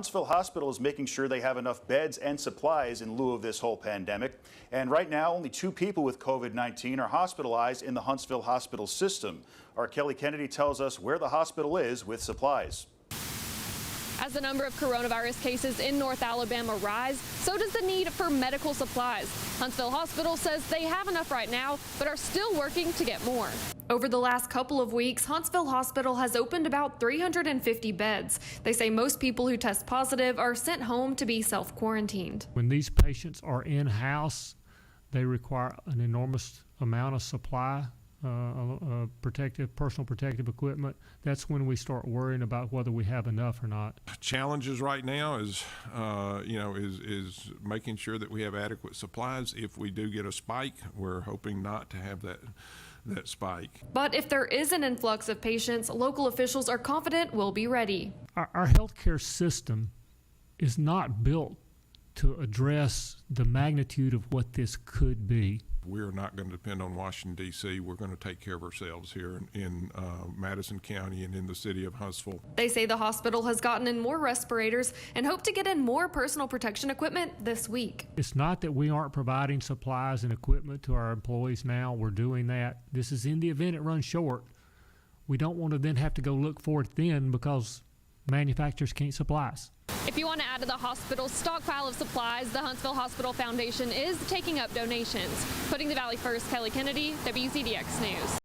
Huntsville Hospital is making sure they have enough beds and supplies in lieu of this whole pandemic. And right now, only 2 people with COVID-19 are hospitalized in the Huntsville Hospital system. Our Kelly Kennedy tells us where the hospital is with supplies. As the number of coronavirus cases in North Alabama rise, so does the need for medical supplies. Huntsville Hospital says they have enough right now, but are still working to get more. Over the last couple of weeks, Huntsville Hospital has opened about 350 beds. They say most people who test positive are sent home to be self-quarantined. When these patients are in-house, they require an enormous amount of supply, personal protective equipment. That's when we start worrying about whether we have enough or not. Challenges right now is making sure that we have adequate supplies. If we do get a spike, we're hoping not to have that spike. But if there is an influx of patients, local officials are confident we'll be ready. Our healthcare system is not built to address the magnitude of what this could be. We're not going to depend on Washington, D.C. We're going to take care of ourselves here in Madison County and in the city of Huntsville. They say the hospital has gotten in more respirators and hope to get in more personal protection equipment this week. It's not that we aren't providing supplies and equipment to our employees now. We're doing that. This is in the event it runs short. We don't want to then have to go look for it then because manufacturers can't supply us. If you want to add to the hospital's stockpile of supplies, the Huntsville Hospital Foundation is taking up donations. Putting the Valley first, Kelly Kennedy, WCDX News.